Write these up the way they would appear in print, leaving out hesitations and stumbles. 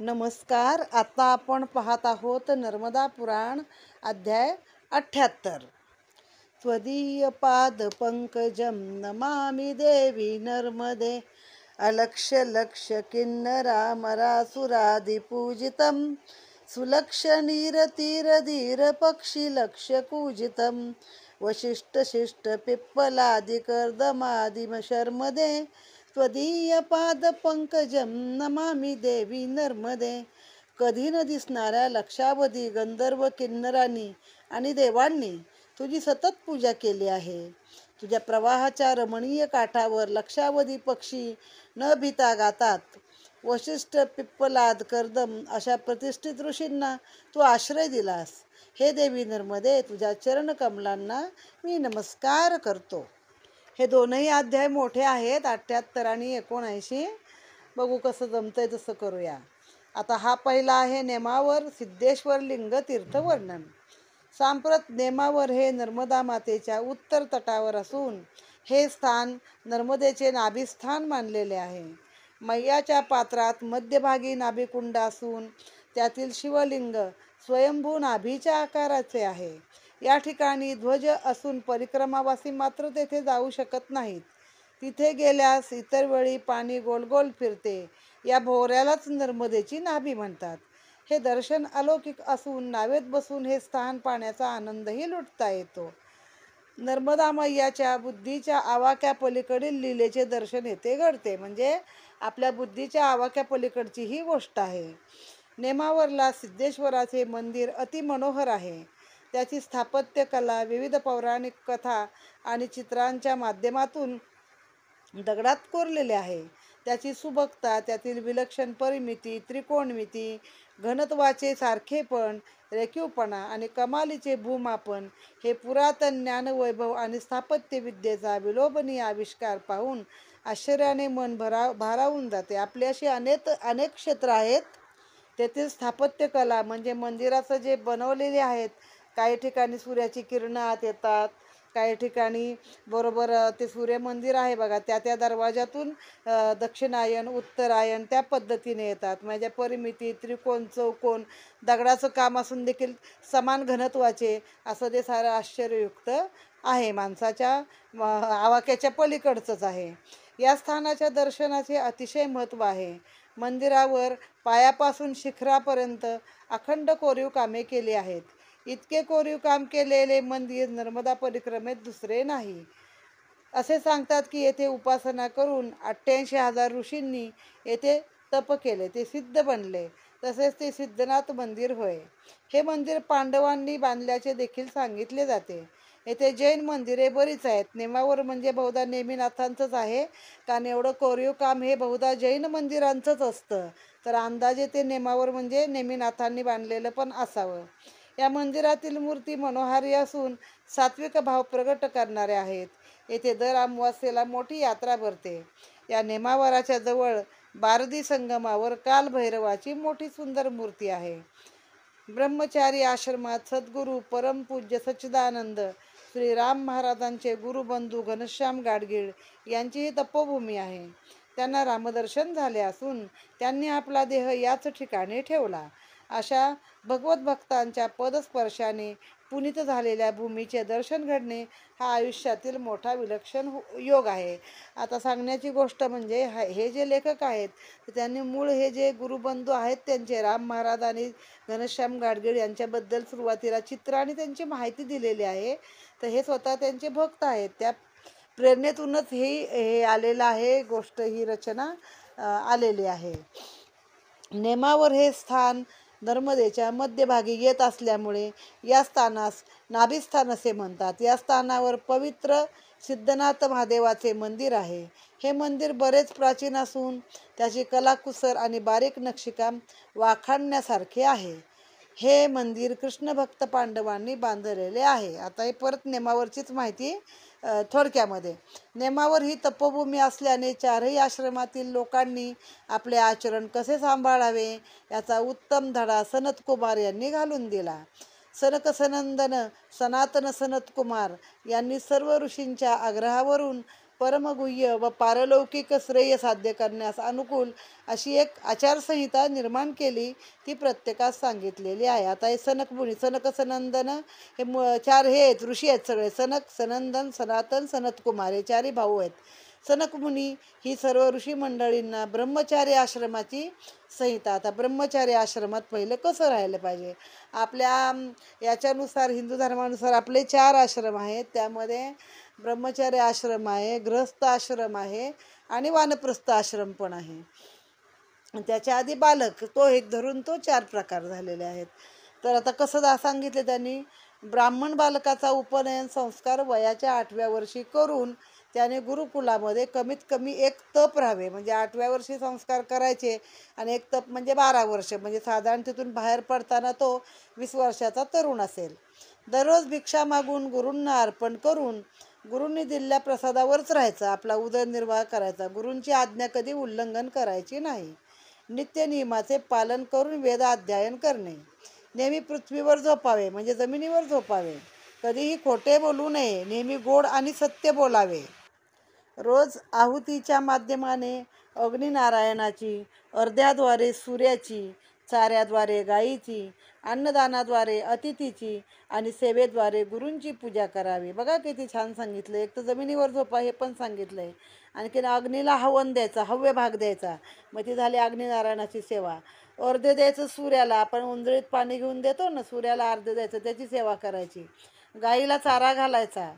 नमस्कार. आता आपण पाहत आहोत नर्मदा पुराण अध्याय 78. त्वदीय पाद पंकजम नमामि देवी नर्मदे अलक्ष्य लक्ष्य किन्नरामरासुरादिपूजितं सुलक्ष्य नीरतीरधीर पक्षी लक्ष्य कूजितं वशिष्ठ शिष्ट पिप्पलादिकर्दमादिमशर्मदे त्वदीय पाद पंकजम नमामि देवी नर्मदे. कधी न दिसणाऱ्या लक्षावधी गंधर्व किन्नरांनी आणि देवांनी तुझी सतत पूजा केली आहे. तुझ्या प्रवाहाच्या रमणीय काठावर लक्षावधी पक्षी न भिता गातात. वशिष्ठ पिप्पलाद कर्दम अशा प्रतिष्ठित ऋषींना तू आश्रय दिलास. हे देवी नर्मदे, तुझ्या चरणकमलांना मी नमस्कार करतो. हे दोनही अध्याय मोठे आहेत, 78 आणि 79. बघू कसं जमतंय तसं करूया. आता हा पहिला आहे नेमावर सिद्धेश्वर लिंग तीर्थ वर्णन. सांप्रत नेमावर हे नर्मदा मातेच्या उत्तर तटावर असून हे स्थान नर्मदेचे नाभिस्थान मानलेले आहे. मैयाच्या पात्रात मध्यभागी नाभिकुंड असून त्यातील शिवलिंग स्वयंभू नाभीच्या आकाराचे आहे. या ठिकाणी ध्वज असून परिक्रमावासी मात्र तेथे जाऊ शकत नाहीत. तिथे गेल्यास इतर वेळी पाणी गोल गोल फिरते. या भोवऱ्यालाच नर्मदेची नाभी म्हणतात. हे दर्शन अलौकिक असून नावेत बसून हे स्थान पाण्याचा आनंदही लुटता येतो. नर्मदा मैयाच्या बुद्धीच्या आवाक्या पलीकडील लीलेचे दर्शन येथे घडते. म्हणजे आपल्या बुद्धीच्या आवाक्या पलीकडची ही गोष्ट आहे. नेमावरला सिद्धेश्वराचे मंदिर अतिमनोहर आहे. त्याची स्थापत्य कला विविध पौराणिक कथा आणि चित्रांच्या माध्यमातून दगडात कोरलेले आहे. त्याची सुबकता, त्यातील विलक्षण परिमिती, त्रिकोणमिती, घनत्वाचे सारखेपण, रेखीवपणा आणि कमालीचे भूमापन हे पुरातन ज्ञानवैभव आणि स्थापत्यविद्येचा विलोभनीय आविष्कार पाहून आश्चर्याने मन भारावून जाते. आपली अशी अनेक क्षेत्र आहेत. तेथील स्थापत्यकला म्हणजे मंदिराचं जे बनवलेले आहेत. काही ठिकाणी सूर्याची किरणं आत येतात, काही ठिकाणी बरोबर ते सूर्य मंदिर आहे बघा, त्या दरवाजातून दक्षिणायन उत्तरायण त्या पद्धतीने येतात. म्हणजे परिमिती, त्रिकोण, चौकोन, दगडाचं काम असून देखील समान घनत्वाचे असं ते सारं आश्चर्ययुक्त आहे. माणसाच्या आवाक्याच्या पलीकडचंच आहे. या स्थानाच्या दर्शनाचे अतिशय महत्त्व आहे. मंदिरावर पायापासून शिखरापर्यंत अखंड कोरीव कामे केली आहेत. इतके कोरीव काम केलेले मंदिर नर्मदा परिक्रमेत दुसरे नाही. असे सांगतात की येथे उपासना करून 88,000 ऋषींनी येथे तप केले, ते सिद्ध बनले. तसेच ते सिद्धनाथ मंदिर होय. हे मंदिर पांडवांनी बांधल्याचे देखील सांगितले जाते. येथे जैन मंदिरे बरीच आहेत. नेमावर म्हणजे बहुधा नेमिनाथांचंच आहे, कारण एवढं कोरीव काम हे बहुधा जैन मंदिरांचंच असतं. तर अंदाजे ते नेमावर म्हणजे नेमिनाथांनी बांधलेलं पण असावं. या मंदिरातील मूर्ती मनोहारी असून सात्विक भाव प्रगट करणाऱ्या आहेत. येथे दर अमावास्येला मोठी यात्रा भरते. या नेमावराच्या जवळ बारदी संगमावर कालभैरवाची मोठी सुंदर मूर्ती आहे. ब्रह्मचारी आश्रमात सद्गुरू परमपूज्य सच्चिदानंद श्रीराम महाराजांचे गुरुबंधू घनश्याम गाडगीळ यांची ही तपोभूमी आहे. त्यांना रामदर्शन झाले असून त्यांनी आपला देह याच ठिकाणी ठेवला. अशा भगवत भक्तांच्या पदस्पर्शाने पुनीत झालेल्या भूमीचे दर्शन घडणे हा आयुष्यातील मोठा विलक्षण योग आहे. आता सांगण्याची गोष्ट म्हणजे हे जे लेखक आहेत त्यांनी मूळ हे जे गुरुबंधू आहेत त्यांचे राम महाराज आणि घनश्याम गाडगीळ यांच्याबद्दल सुरुवातीला चित्र आणि त्यांची माहिती दिलेली आहे. तर हे स्वतः त्यांचे भक्त आहेत. त्या प्रेरणेतूनच हे आलेलं आहे, गोष्ट ही रचना आलेली आहे. नेमावर हे स्थान नर्मदेच्या मध्यभागी येत असल्यामुळे या स्थानास नाभिस्थान असे म्हणतात. या स्थानावर पवित्र सिद्धनाथ महादेवाचे मंदिर आहे. हे मंदिर बरेच प्राचीन असून त्याची कलाकुसर आणि बारीक नक्षीकाम वाखाणण्यासारखे आहे. हे मंदिर कृष्णभक्त पांडवांनी बांधलेले आहे. आता हे परत नेमावरचीच माहिती थोडक्यामध्ये. नेमावर ही तपोभूमी असल्याने चारही आश्रमातील लोकांनी आपले आचरण कसे सांभाळावे याचा उत्तम धडा सनतकुमार यांनी घालून दिला. सनकसनंदन सनातन सनतकुमार यांनी सर्व ऋषींच्या आग्रहावरून परमगुह्य व पारलौकिक श्रेय साध्य करण्यास अनुकूल अशी एक आचारसंहिता निर्माण केली, ती प्रत्येकास सांगितलेली आहे. आता हे सनक मुनी, सनक सनंदन हे चार हे आहेत, ऋषी आहेत सगळे. सनक, सनंदन, सनातन, सनतकुमार हे चारही भाऊ आहेत. सनक मुनी ही सर्व ऋषी मंडळींना ब्रह्मचारी आश्रमाची संहिता. आता ब्रह्मचारी आश्रमात पहिलं कसं राहिलं पाहिजे, आपल्या याच्यानुसार हिंदू धर्मानुसार आपले 4 आश्रम आहेत. त्यामध्ये ब्रह्मचारी आश्रम आहे, गृहस्थ आश्रम आहे आणि वानप्रस्थ आश्रम पण आहे. त्याच्या आधी बालक, तो एक धरून तो 4 प्रकार झालेले आहेत. तर आता कसं सांगितले त्यांनी, ब्राह्मण बालकाचा उपनयन संस्कार वयाच्या 8व्या वर्षी करून त्याने गुरुकुलामध्ये कमीत कमी 1 तप राहावे. म्हणजे 8व्या वर्षी संस्कार करायचे आणि 1 तप म्हणजे 12 वर्ष, म्हणजे साधारण तिथून बाहेर पडताना तो 20 वर्षाचा तरुण असेल. दररोज भिक्षा मागून गुरूंना अर्पण करून गुरूंनी दिलेल्या प्रसादावरच राहायचं, आपला उदरनिर्वाह करायचा. गुरूंची आज्ञा कधी उल्लंघन करायची नाही. नित्य नियमाचे पालन करून वेद अध्ययन करणे. नेहमी पृथ्वीवर झोपावे, म्हणजे जमिनीवर झोपावे. कधीही खोटे बोलू नये, नेहमी गोड आणि सत्य बोलावे. रोज आहुतीच्या माध्यमाने अग्निनारायणाची, अर्ध्याद्वारे सूर्याची, चाऱ्याद्वारे गायीची, अन्नदानाद्वारे अतिथीची आणि सेवेद्वारे गुरूंची पूजा करावी. बघा किती छान सांगितलं. एक तर जमिनीवर झोपा हे पण सांगितलंय. आणखीन अग्नीला हवन द्यायचा, हव्य भाग द्यायचा, मग ती झाली अग्निनारायणाची सेवा. अर्धे द्यायचं सूर्याला, आपण उंजळीत पाणी घेऊन देतो ना, सूर्याला अर्धे द्यायचं, त्याची सेवा करायची. गाईला चारा घालायचा,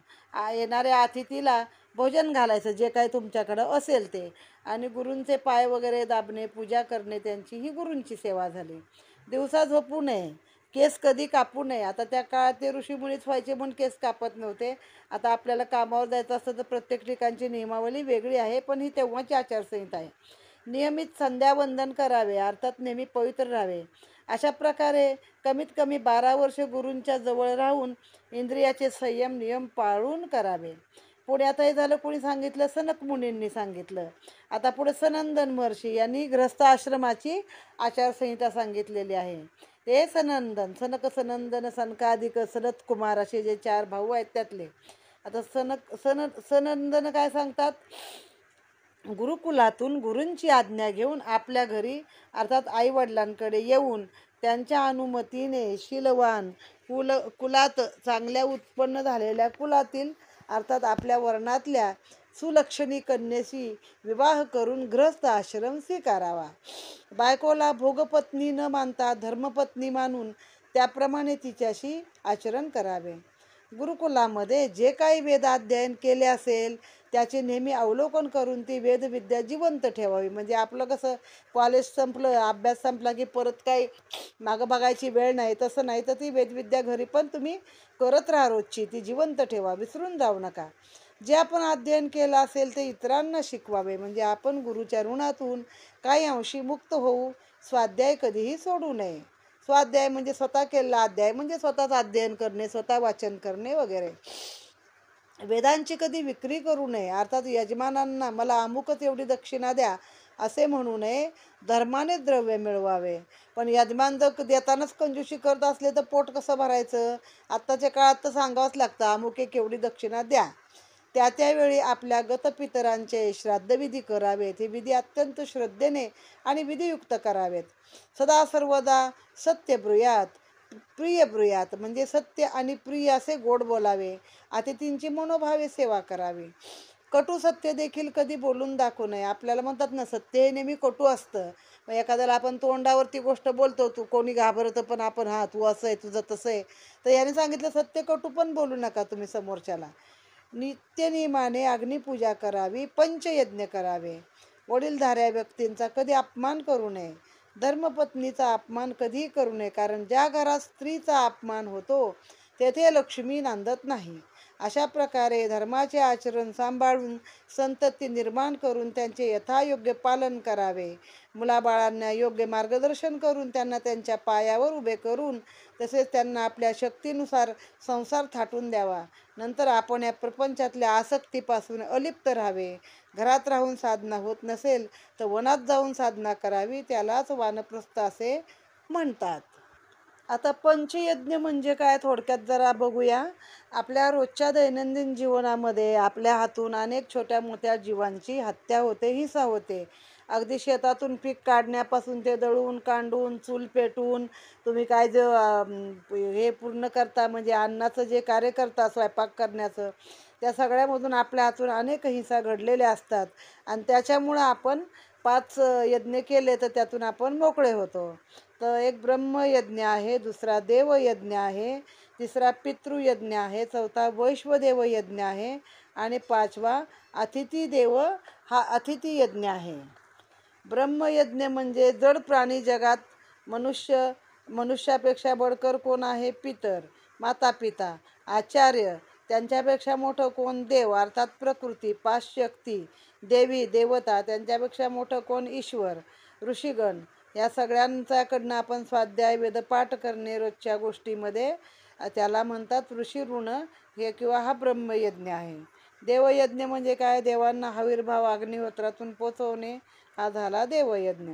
येणाऱ्या अतिथीला भोजन घालायचं, जे काही तुमच्याकडं असेल ते. आणि गुरूंचे पाय वगैरे दाबणे, पूजा करणे, त्यांची ही गुरूंची सेवा झाली. दिवसा झोपू नये, केस कधी कापू नये. आता त्या काळात ते ऋषीमुनीच व्हायचे म्हणून केस कापत नव्हते. आता आपल्याला कामावर जायचं असतं तर प्रत्येक ठिकाणची नियमावली वेगळी आहे, पण ही तेव्हाची आचारसंहिता आहे. नियमित संध्यावंदन करावे, अर्थात नेहमी पवित्र राहावे. अशा प्रकारे कमीत कमी 12 वर्ष गुरूंच्या जवळ राहून इंद्रियाचे संयम नियम पाळून करावे. पुढे आता हे झालं, कोणी सांगितलं, सनक मुनींनी सांगितलं. आता पुढे सनंदन महर्षी यांनी गृहस्थ आश्रमाची आचारसंहिता सांगितलेली आहे. ते सनंदन, सनक सनंदन सनकाधिक सनतकुमार असे जे 4 भाऊ आहेत त्यातले. आता सनंदन काय सांगतात, गुरुकुलातून गुरूंची आज्ञा घेऊन आपल्या घरी अर्थात आईवडिलांकडे येऊन त्यांच्या अनुमतीने शीलवान कुलात चांगल्या उत्पन्न झालेल्या कुलातील अर्थात आपल्या वर्णातल्या सुलक्षणी कन्येशी विवाह करून गृहस्थ आश्रम स्वीकारावा. बायकोला भोगपत्नी न मानता धर्मपत्नी मानून त्याप्रमाणे तिच्याशी आचरण करावे. गुरुकुलामध्ये जे काही वेदाध्ययन केले असेल त्याचे नेहमी अवलोकन करून ती वेदविद्या जिवंत ठेवावी. म्हणजे आपलं कसं कॉलेज संपलं, अभ्यास संपला की परत काही मागं बघायची वेळ नाही, तसं नाही. तर ती वेदविद्या घरी पण तुम्ही करत राहा, रोजची ती जिवंत ठेवा, विसरून जाऊ नका. जे आपण अध्ययन केलं असेल ते इतरांना शिकवावे. म्हणजे आपण गुरुच्या ऋणातून काही अंशी मुक्त होऊ. स्वाध्याय कधीही सोडू नये. स्वाध्याय म्हणजे स्वतः केलेला अध्याय, म्हणजे स्वतःच अध्ययन करणे, स्वतः वाचन करणे वगैरे. वेदांची कधी विक्री करू नये, अर्थात यजमानांना मला अमुकच एवढी दक्षिणा द्या असे म्हणू नये. धर्माने द्रव्य मिळवावे. पण यजमान जर देतानाच कंजूशी करत असले तर पोट कसं भरायचं. आत्ताच्या काळात तर सांगावंच लागतं, अमुक एक एवढी दक्षिणा द्या. त्यावेळी आपल्या गतपितरांचे श्राद्धविधी करावेत. हे विधी अत्यंत श्रद्धेने आणि विधियुक्त करावेत. सदा सर्वदा सत्य ब्रूयात, प्रिय ब्रूयात, म्हणजे सत्य आणि प्रिय असे गोड बोलावे. अतिथींची मनोभावे सेवा करावी. कटू सत्य देखील कधी बोलून दाखवू नये. आपल्याला म्हणतात ना, सत्य हे नेहमी कटू असतं. मग एखाद्याला आपण तोंडावरती गोष्ट बोलतो, तू कोणी घाबरतं पण आपण हा तू असं आहे, तुझं तसं आहे. तर याने सांगितलं सत्य कटू पण बोलू नका तुम्ही समोरच्याला. नित्यनियमाने अग्निपूजा करावी, पंचयज्ञ करावे. वडीलधाऱ्या व्यक्तींचा कधी अपमान करू नये. धर्मपत्नीचा अपमान कधीही करू नये, कारण ज्या घरात स्त्रीचा अपमान होतो तेथे लक्ष्मी नांदत नाही. अशा प्रकारे धर्माचे आचरण सांभाळून संतती निर्माण करून त्यांचे यथायोग्य पालन करावे. मुलाबाळांना योग्य मार्गदर्शन करून त्यांना त्यांच्या पायावर उभे करून तसेच त्यांना आपल्या शक्तीनुसार संसार थाटून द्यावा. नंतर आपण या प्रपंचातल्या आसक्तीपासून अलिप्त राहावे. घरात राहून साधना होत नसेल तर वनात जाऊन साधना करावी. त्यालाच वानप्रस्थ असे म्हणतात. आता पंचयज्ञ म्हणजे काय थोडक्यात जरा बघूया. आपल्या रोजच्या दैनंदिन जीवनामध्ये आपल्या हातून अनेक छोट्या मोठ्या जीवांची हत्या होते, हिंसा होते. अगदी शेतातून पीक काढण्यापासून ते दळून कांडून चूल पेटवून तुम्ही काय जे हे पूर्ण करता म्हणजे अन्नाचं जे कार्य करता स्वयंपाक करण्याचं, त्या सगळ्यामधून आपल्या हातून अनेक हिंसा घडलेल्या असतात. आणि त्याच्यामुळं आपण 5 यज्ञ केले तर त्यातून आपण मोकळे होतो. तर एक ब्रह्मयज्ञ आहे, दुसरा देवयज्ञ आहे, तिसरा पितृयज्ञ आहे, चौथा वैश्वदेव यज्ञ आहे आणि पाचवा अतिथी देव हा अतिथी यज्ञ आहे. ब्रह्मयज्ञ म्हणजे जड प्राणी जगात मनुष्यापेक्षा बडकर कोण आहे? पितर, माता पिता, आचार्य, त्यांच्यापेक्षा मोठं कोण? देव अर्थात प्रकृती, 5 शक्ती, देवी देवता, त्यांच्यापेक्षा मोठं कोण? ईश्वर, ऋषीगण. या सगळ्यांच्याकडनं आपण स्वाध्याय वेदपाठ करणे रोजच्या गोष्टीमध्ये, त्याला म्हणतात ऋषी ऋण हे, किंवा हा ब्रह्मयज्ञ आहे. देवयज्ञ म्हणजे काय? देवांना आविर्भाव अग्निहोत्रातून पोचवणे, हा झाला देवयज्ञ.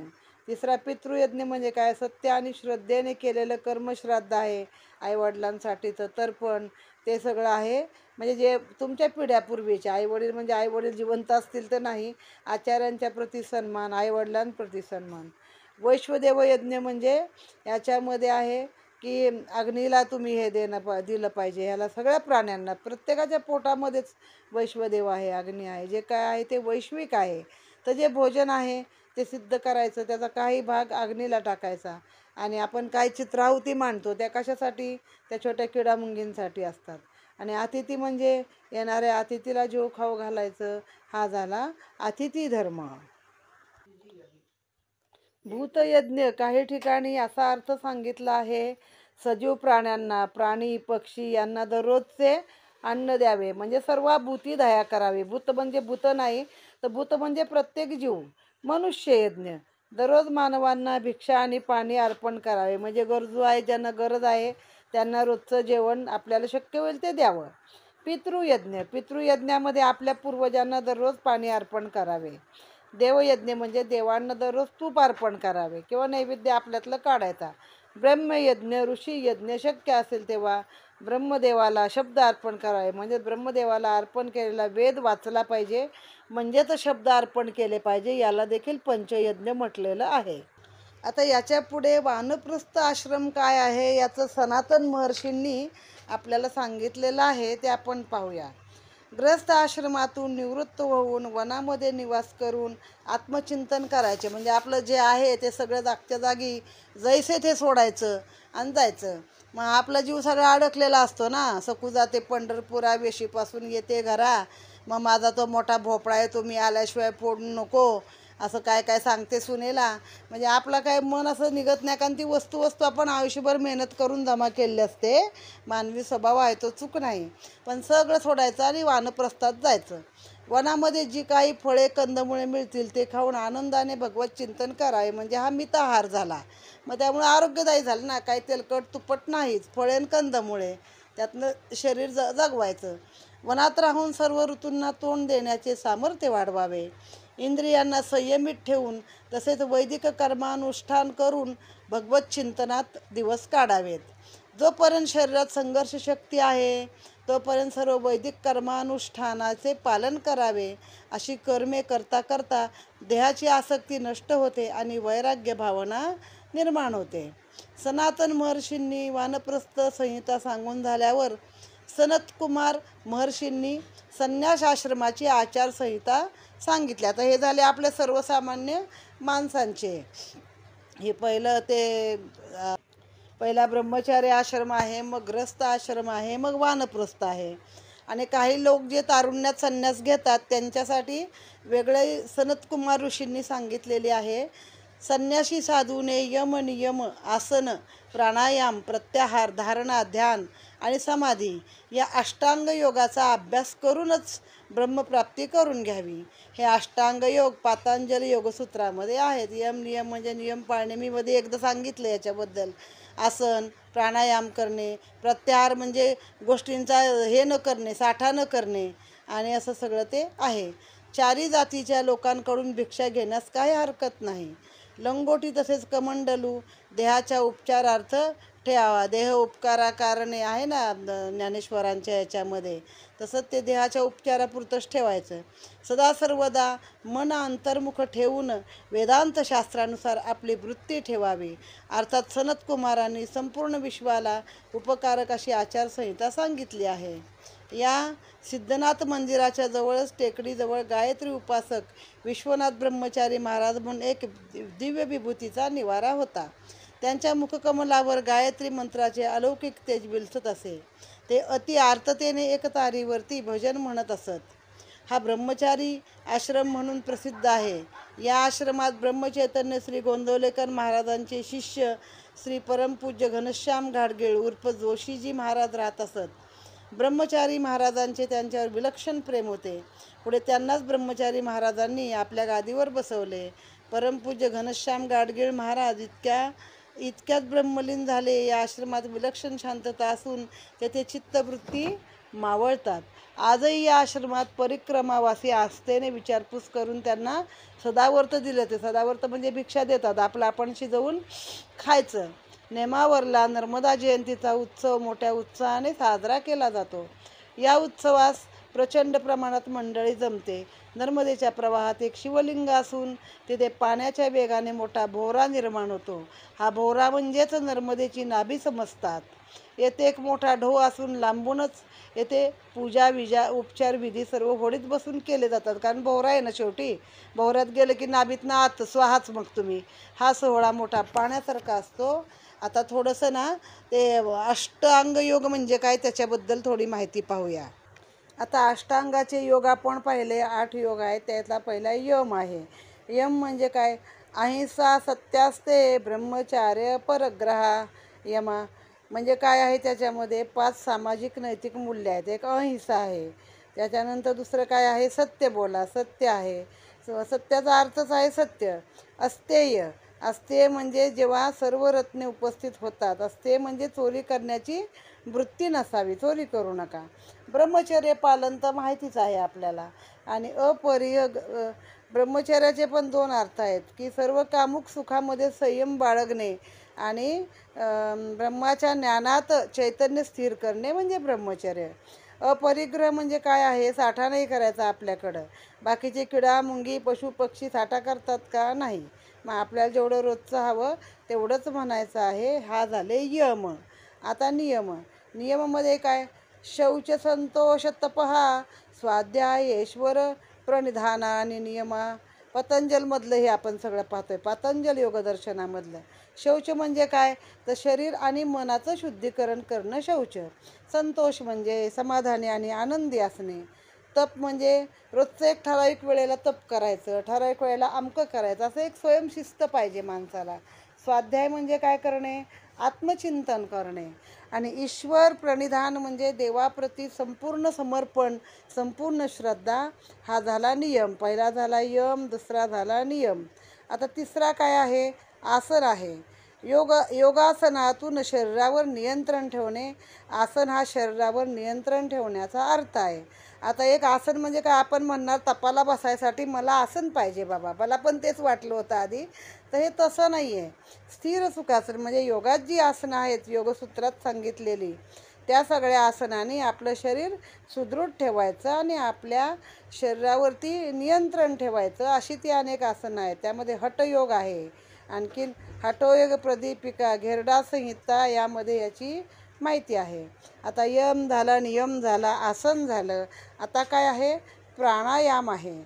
तिसरा पितृयज्ञ म्हणजे काय? सत्य आणि श्रद्धेने केलेलं कर्मश्राद्ध आहे, आईवडिलांसाठीचं तर्पण, ते सगळं आहे. म्हणजे जे तुमच्या पिढ्यापूर्वीचे आईवडील, म्हणजे आईवडील जिवंत असतील तर नाही, आचार्यांच्या प्रती सन्मान, आईवडिलांप्रती सन्मान. वैश्वदेव यज्ञ म्हणजे याच्यामध्ये आहे की अग्नीला तुम्ही हे दिलं पाहिजे. ह्याला सगळ्या प्राण्यांना, प्रत्येकाच्या पोटामध्येच वैश्वदेव आहे, अग्नी आहे, जे काय आहे ते वैश्विक आहे. तर जे भोजन आहे ते सिद्ध करायचं, त्याचा काही भाग अग्नीला टाकायचा. आणि आपण काय चित्राहुती मांडतो त्या कशासाठी? त्या छोट्या किडामुंगींसाठी असतात. आणि अतिथी म्हणजे येणाऱ्या अतिथीला जेव खाऊ घालायचं, हा झाला अतिथी धर्म. भूतयज्ञ काही ठिकाणी असा अर्थ सांगितला आहे, सजीव प्राण्यांना, प्राणी पक्षी यांना दररोजचे अन्न द्यावे, म्हणजे सर्व भूती दया करावी. भूत म्हणजे भूत नाही, तर भूत म्हणजे प्रत्येक जीव. मनुष्ययज्ञ दररोज मानवांना भिक्षा आणि पाणी अर्पण करावे, म्हणजे गरजू आहे, ज्यांना गरज आहे त्यांना रोजचं जेवण आपल्याला शक्य होईल ते द्यावं. पितृयज्ञामध्ये आपल्या पूर्वजांना दररोज पाणी अर्पण करावे. देवयज्ञ म्हणजे देवांना दररोज तूप अर्पण करावे किंवा नैवेद्य आपल्यातलं काढायचा. ब्रह्मयज्ञ ऋषीयज्ञ शक्य असेल तेव्हा ब्रह्मदेवाला शब्द अर्पण करावे, म्हणजे ब्रह्मदेवाला अर्पण केलेला वेद वाचला पाहिजे, म्हणजेच शब्द अर्पण केले पाहिजे. याला देखील पंचयज्ञ म्हटलेलं आहे. आता याच्या पुढे वानप्रस्थ आश्रम काय आहे याचं सनातन महर्षींनी आपल्याला सांगितलेलं आहे, ते आपण पाहूया. ग्रस्त आश्रमातून निवृत्त होऊन वनामध्ये निवास करून आत्मचिंतन करायचे, म्हणजे आपलं जे आहे ते सगळं जागच्या जागी जैसे ते सोडायचं आणि जायचं. मग आपला जीव सगळा अडकलेला असतो ना, सकू जाते पंढरपुरा वेशीपासून येते घरा, मग माझा तो मोठा भोपळा आहे तो मी आल्याशिवाय फोडू नको, असं काय काय सांगते सुनेला. म्हणजे आपला काय मन असं निघत नाही, कारण ती वस्तू आपण आयुष्यभर मेहनत करून जमा केलेली असते. मानवी स्वभाव आहे तो चूक नाही, पण सगळं सोडायचं आणि वानप्रस्थात जायचं. वनामध्ये जी काही फळे कंदमुळे मिळतील ते खाऊन आनंदाने भगवत चिंतन करावे, म्हणजे हा मिताहार झाला. मग त्यामुळे आरोग्यदायी झालं ना, काही तेलकट तुपट नाहीच, फळे आणि कंदमुळे, त्यातनं शरीर जगवायचं. वनात राहून सर्व ऋतूंना तोंड देण्याचे सामर्थ्य वाढवावे. इंद्रियांना संयमित ठेवून तसेच वैदिक कर्मानुष्ठान करून भगवत चिंतनात दिवस काढावेत. जोपर्यंत शरीरात संघर्ष शक्ती आहे तोपर्यंत सर्व वैदिक कर्मानुष्ठानाचे पालन करावे. अशी कर्मे करता करता देहाची आसक्ती नष्ट होते आणि वैराग्य भावना निर्माण होते. सनातन महर्षींनी वानप्रस्थ संहिता सांगून झाल्यावर सनतकुमार महर्षींनी संन्यास आश्रमाची आचारसंहिता सांगितली. आता हे झाले आपल्या सर्वसामान्य माणसांचे. हे पहिला ब्रह्मचार्य आश्रम आहे, मग ग्रस्त आश्रम आहे, मग वानप्रस्थ आहे. आणि काही लोक जे तारुण्यात संन्यास घेतात त्यांच्यासाठी वेगळे सनतकुमार ऋषींनी सांगितलेले आहे. संन्यासी साधूने यम नियम आसन प्राणायाम प्रत्याहार धारणा ध्यान आणि समाधी या अष्टांग योगाचा अभ्यास करूनच ब्रह्मप्राप्ती करून घ्यावी. हे अष्टांग योग पातंजली योगसूत्रामध्ये आहेत. यम नियम म्हणजे नियम पाळणे, मी मध्ये एकदा सांगितलं याच्याबद्दल. आसन प्राणायाम करणे, प्रत्याहार म्हणजे गोष्टींचा हे न करणे, साठा न करणे, आणि असं सगळं ते आहे. चारी जातीच्या लोकांकडून भिक्षा घेण्यास काही हरकत नाही. लंगोटी तसेच कमंडलू देहाच्या उपचारार्थ ठेवावा. देह उपकारा कारणे आहे ना ज्ञानेश्वरांच्या याच्यामध्ये, तसंच ते देहाच्या उपचारापुरतंच ठेवायचं. सदा सर्वदा मन अंतर्मुख ठेवून वेदांत शास्त्रानुसार आपली वृत्ती ठेवावी. अर्थात सनत कुमारांनी संपूर्ण विश्वाला उपकारक अशी आचारसंहिता सांगितली आहे. या सिद्धनाथ मंदिराच्या जवळच टेकडीजवळ गायत्री उपासक विश्वनाथ ब्रह्मचारी महाराज म्हणून एक दिव्य विभूतीचा निवारा होता. त्यांच्या मुखकमलावर गायत्री मंत्राचे अलौकिक तेज विलसत असे. ते अति आर्ततेने एकतारीवरती भजन म्हणत असत. हा ब्रह्मचारी आश्रम म्हणून प्रसिद्ध आहे. या आश्रमात ब्रह्मचैतन्य श्री गोंदवलेकर महाराजांचे शिष्य श्री परमपूज्य घनश्याम घाडगेळ उर्फ जोशीजी महाराज राहत असत. ब्रह्मचारी महाराजांचे त्यांच्यावर विलक्षण प्रेम होते. पुढे त्यांनाच ब्रह्मचारी महाराजांनी आपल्या गादीवर बसवले. परमपूज्य घनश्याम घाडगेळ महाराज इतक्यात ब्रह्मलीन झाले. या आश्रमात विलक्षण शांतता असून तेथे चित्तवृत्ती मावळतात. आजही या आश्रमात परिक्रमावासी आस्थेने विचारपूस करून त्यांना सदावर्त दिले. ते सदावर्त म्हणजे भिक्षा देतात. आपलं आपण शिजवून खायचं. नेमावरला नर्मदा जयंतीचा उत्सव मोठ्या उत्साहाने साजरा केला जातो. या उत्सवास प्रचंड प्रमाणात मंडळी जमते. नर्मदेच्या प्रवाहात एक शिवलिंग असून तिथे पाण्याच्या वेगाने मोठा भोवरा निर्माण होतो. हा भोवरा म्हणजेच नर्मदेची नाभी समजतात. येथे एक मोठा ढो असून लांबूनच येथे पूजा उपचार विधी सर्व होडीत बसून केले जातात. कारण भोवरा आहे ना, शेवटी भोवऱ्यात गेलं की नाभीतनं आत स्वाहाच मग तुम्ही. हा सोहळा मोठा पाण्यासारखा असतो. आता थोडंसं ना ते अष्टांग योग म्हणजे काय त्याच्याबद्दल थोडी माहिती पाहूया. आता अष्टांगाचे योग आपण पाहिले. 8 योग आहेत. त्यातला पहिला यम आहे. यम म्हणजे काय? अहिंसा, सत्यास्ते, ब्रह्मचार्य, परग्रह. यमा म्हणजे काय आहे? त्याच्यामध्ये 5 सामाजिक नैतिक मूल्य आहेत. एक अहिंसा आहे. त्याच्यानंतर दुसरं काय आहे? सत्य बोला, सत्य आहे. सत्याचा अर्थच आहे सत्य. अस्तेय, अस्तेय म्हणजे जेव्हा सर्व रत्ने उपस्थित होतात. अस्तेय म्हणजे चोरी करण्याची वृत्ती नसावी, चोरी करू नका. ब्रह्मचर्य पालन तर माहितीच आहे आपल्याला. आणि ब्रह्मचर्याचे पण 2 अर्थ आहेत की सर्व कामुक सुखामध्ये संयम बाळगणे आणि ब्रह्माच्या ज्ञानात चैतन्य स्थिर करणे म्हणजे ब्रह्मचर्य. अपरिग्रह म्हणजे काय आहे? साठा नाही करायचा आपल्याकडं. बाकीचे किडा मुंगी पशु पक्षी साठा करतात का? नाही. मग आपल्याला जेवढं रोजचं हवं तेवढंच म्हणायचं आहे. हा झाले यम. आता नियम. नियमामध्ये काय? शौच, संतोष, तपहा, स्वाध्यायेश्वर, प्रणिधान आणि नियमा. पतंजलमधलं हे आपण सगळं पाहतोय. पतंजल योगदर्शनामधलं. शौच म्हणजे काय? तर शरीर आणि मनाचं शुद्धीकरण करणं शौच. संतोष म्हणजे समाधानी आणि आनंदी असणे. तप म्हणजे रोजचं एक ठराविक वेळेला तप करायचं, ठराविक वेळेला अमकं करायचं, असं एक स्वयंशिस्त पाहिजे माणसाला. स्वाध्याय म्हणजे काय करणे? आत्मचिंतन करणे. आणि ईश्वर प्रणिधान म्हणजे देवाप्रती संपूर्ण समर्पण, संपूर्ण श्रद्धा. हा झाला नियम. पहिला झाला यम, दुसरा झाला नियम. आता तिसरा काय आहे? आसन आहे. योगासनातून शरीरावर नियंत्रण ठेवणे. आसन हा शरीरावर नियंत्रण ठेवण्याचा अर्थ आहे. आता एक आसन म्हणजे काय? आपण म्हणणार तपाला बसायसाठी मला आसन पाहिजे बाबा, मला पण तेच वाटलं होतं आधी. तर हे तसं नाही आहे. स्थिर सुखासन म्हणजे योगात जी आसनं आहेत योगसूत्रात सांगितलेली, त्या सगळ्या आसनाने आपलं शरीर सुदृढ ठेवायचं आणि आपल्या शरीरावरती नियंत्रण ठेवायचं. अशी ती अनेक आसनं आहेत. त्यामध्ये हठयोग आहे. आणखीन हठयोग प्रदीपिका, घेरडा संहिता यामध्ये याची माहिती आहे. आता यम झाला, नियम झाला, आसन झालं. आता काय आहे? प्राणायाम आहे.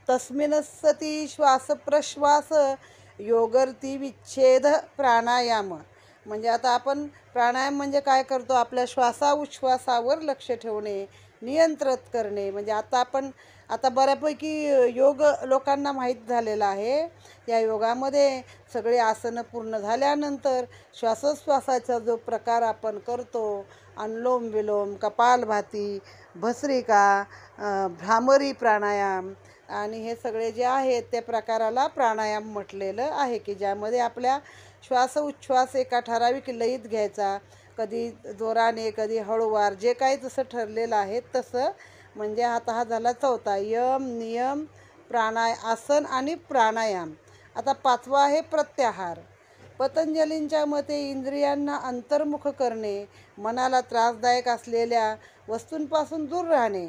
तस्मिन्सती श्वास प्रश्वास योगर्ती विच्छेद प्राणायाम. म्हणजे आता आपण प्राणायाम म्हणजे काय करतो? आपल्या श्वासाउच्छ्वासावर लक्ष ठेवणे, नियंत्रित करणे. म्हणजे आता बऱ्यापैकी योग लोकांना माहीत झालेला आहे. या योगामध्ये सगळे आसनं पूर्ण झाल्यानंतर श्वासोच्छ्वासाचा जो प्रकार आपण करतो, अनुलोम विलोम, कपालभाती, भस्त्रिका, भ्रामरी प्राणायाम आणि हे सगळे जे आहेत त्या प्रकाराला प्राणायाम म्हटलेलं आहे. की ज्यामध्ये आपल्या श्वासोच्छ्वास एका ठराविक लयीत घ्यायचा, कधी जोराने कधी हळूवार, जे काही जसं ठरलेलं आहे तसं. म्हणजे आता हा झाला चौथा. यम, नियम, आसन आणि प्राणायाम. आता 5वा आहे प्रत्याहार. पतंजलींच्या मते इंद्रियांना अंतर्मुख करणे, मनाला त्रासदायक असलेल्या वस्तूंपासून दूर राहणे,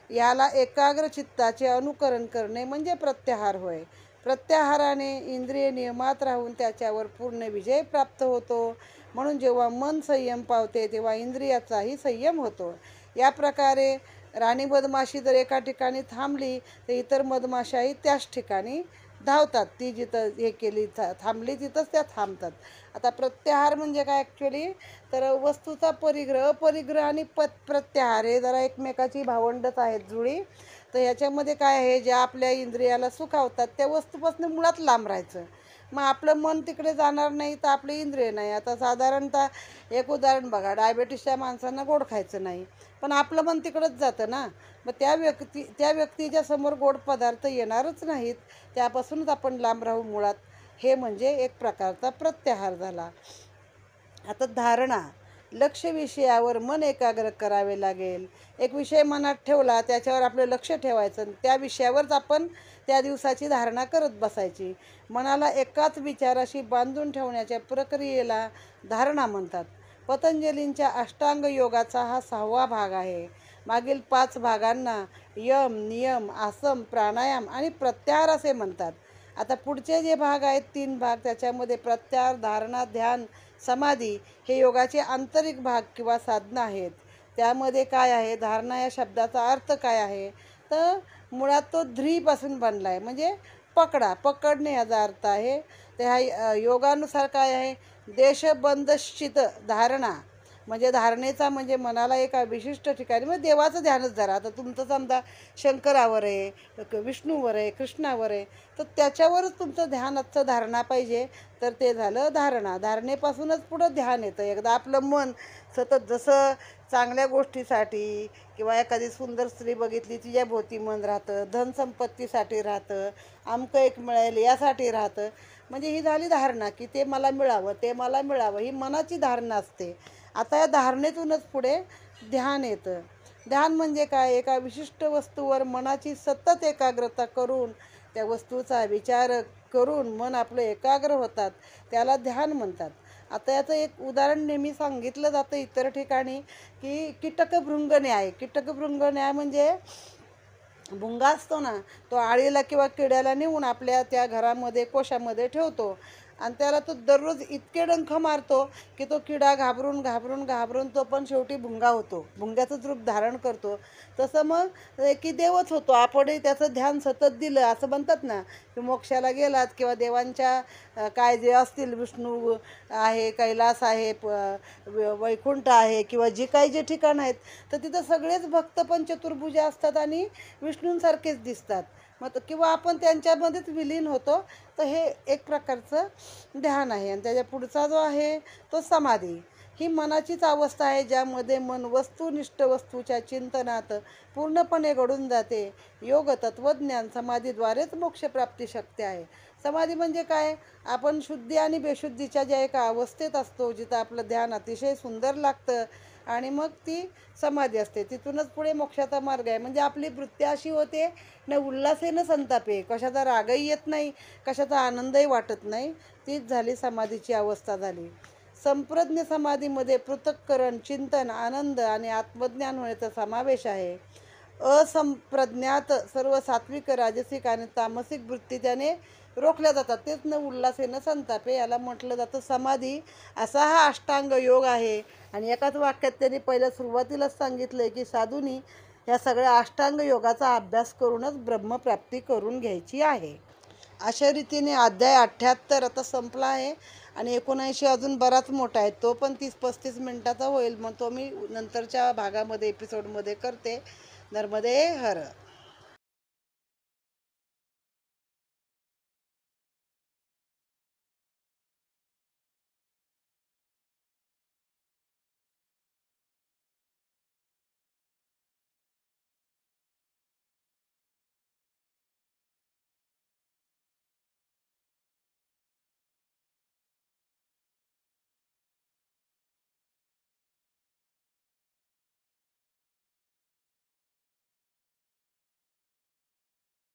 याला एकाग्र चित्ताचे अनुकरण करणे म्हणजे प्रत्याहार होय. प्रत्याहाराने इंद्रिय नियमात राहून त्याच्यावर पूर्ण विजय प्राप्त होतो. म्हणून जेव्हा मन संयम पावते तेव्हा इंद्रियाचाही संयम होतो. या प्रकारे राणी मधमाशी जर एका ठिकाणी थांबली तर इतर मधमाशाही त्याच ठिकाणी धावतात. ती जिथं हे केली थांबली तिथंच त्या थांबतात. आता प्रत्याहार म्हणजे काय ॲक्च्युली, तर वस्तूचा परिग्रह, परिग्रह आणि प्रत्याहार हे जरा एकमेकाची भावंडच आहेत जुळी. तर ह्याच्यामध्ये काय आहे, ज्या आपल्या इंद्रियाला सुखावतात त्या वस्तूपासून मुळात लांब राहायचं. मग आपलं मन तिकडे जाणार नाही तर आपले इंद्रिय नाही. आता साधारणतः एक उदाहरण बघा, डायबेटीसच्या माणसांना गोड खायचं नाही, पण आपलं मन तिकडंच जातं ना. मग त्या व्यक्तीच्या समोर गोड पदार्थ येणारच नाहीत, त्यापासूनच आपण लांब राहू मुळात. हे म्हणजे एक प्रकारचा प्रत्याहार झाला. आता धारणा, लक्ष विषयावर मन एकाग्र करावे लागेल. एक विषय मनात ठेवला, त्याच्यावर आपलं लक्ष ठेवायचं, त्या विषयावरच आपण त्या दिवसाची धारणा करत बसायची. मनाला एकाच विचाराशी बांधून ठेवण्याच्या प्रक्रियेला धारणा म्हणतात. पतंजलींच्या अष्टांग योगाचा हा 6वा भाग आहे. मागील 5 भागांना यम, नियम, आसन, प्राणायाम आणि प्रत्याहार असे म्हणतात. आता पुढचे जे भाग आहेत 3 भाग, त्याच्यामध्ये प्रत्याहार, धारणा, ध्यान, समाधी हे योगाचे आंतरिक भाग किंवा साधना आहेत. त्यामध्ये काय आहे, धारणा या शब्दाचा अर्थ काय आहे, तर मुळात तो ध्रीपासून बनला आहे, म्हणजे पकडणे याचा अर्थ आहे. तर ह्या योगानुसार काय आहे, देशबंधश्चित धारणा, म्हणजे धारणेचा म्हणजे मनाला एका विशिष्ट ठिकाणी, म्हणजे देवाचं ध्यानच धरा. आता तुमचं समजा शंकरावर आहे, विष्णूवर आहे, कृष्णावर आहे, तर त्याच्यावरच तुमचं ध्यानाचं धारणा पाहिजे. तर ते झालं धारणा. धारणेपासूनच पुढं ध्यान येतं. एकदा आपलं मन सतत जसं चांगल्या गोष्टीसाठी किंवा एखादी सुंदर स्त्री बघितली तिच्या भोवती मन राहतं, धनसंपत्तीसाठी राहतं, आमकं एक मिळेल यासाठी राहतं, म्हणजे ही झाली धारणा, की ते मला मिळावं, ते मला मिळावं, ही मनाची धारणा असते. आता या धारणेतूनच पुढे ध्यान येतं. ध्यान म्हणजे काय, एका विशिष्ट वस्तूवर मनाची सतत एकाग्रता करून त्या वस्तूचा विचार करून मन आपलं एकाग्र होतात, त्याला ध्यान म्हणतात. आता याचं एक उदाहरण नेहमी सांगितलं जातं इतर ठिकाणी, की कीटकभृंग न्याय. कीटकभृंग न्याय म्हणजे भुंगा असतो ना, तो आळीला किंवा किड्याला नेऊन आपल्या त्या घरामध्ये कोशामध्ये ठेवतो आणि त्याला तो दररोज इतके डंख मारतो की तो किडा घाबरून घाबरून घाबरून तो पण शेवटी भुंगा होतो, भुंग्याचंच रूप धारण करतो. तसं मग की देवच होतो आपणही त्याचं ध्यान सतत दिलं. असं म्हणतात ना, की मोक्षाला गेलात किंवा देवांच्या काय जे असतील, विष्णू आहे, कैलास आहे, वैकुंठ आहे किंवा जी काही जे ठिकाणं आहेत, तर तिथं सगळेच भक्त पण चतुर्भुज असतात आणि विष्णूंसारखेच दिसतात. मग किंवा आपण त्यांच्यामध्येच विलीन होतो. तर हे एक प्रकारचं ध्यान आहे. आणि त्याच्या पुढचा जो आहे तो समाधी. ही मनाचीच अवस्था आहे ज्यामध्ये मन वस्तुनिष्ठ वस्तूच्या चिंतनात पूर्णपणे घडून जाते. योग तत्वज्ञान समाधीद्वारेच मोक्षप्राप्ती शक्य आहे. समाधी म्हणजे काय, आपण शुद्धी आणि बेशुद्धीच्या ज्या एका अवस्थेत असतो, जिथं आपलं ध्यान अतिशय सुंदर लागतं आणि मग ती समाधी असते. तिथूनच पुढे मोक्षाचा मार्ग आहे. म्हणजे आपली वृत्ती अशी होते न उल्हासे न संतापे, कशाचा रागही येत नाही, कशाचा आनंदही वाटत नाही. तीच झाली समाधीची अवस्था झाली. संप्रज्ञ समाधीमध्ये पृथक्करण, चिंतन, आनंद आणि आत्मज्ञान होण्याचा समावेश आहे. असंप्रज्ञात सर्व सात्विक, राजसिक आणि तामसिक वृत्ती त्याने रोखल्या जातात. तेच न उल्हासे न संतापे याला म्हटलं जातं समाधी. असा हा अष्टांग योग आहे. आणि एकाच वाक्यात त्यांनी पहिल्या सुरुवातीलाच सांगितलं आहे की साधूंनी या सगळ्या अष्टांग योगाचा अभ्यास करूनच ब्रह्मप्राप्ती करून घ्यायची आहे. अशा रीतीने अध्याय 78 आता संपला आहे आणि 79 अजून बराच मोठा आहे. तो पण 30-35 मिनटाचा होईल. मग तो मी नंतरच्या भागामध्ये एपिसोडमध्ये करते. नर्मदे हर.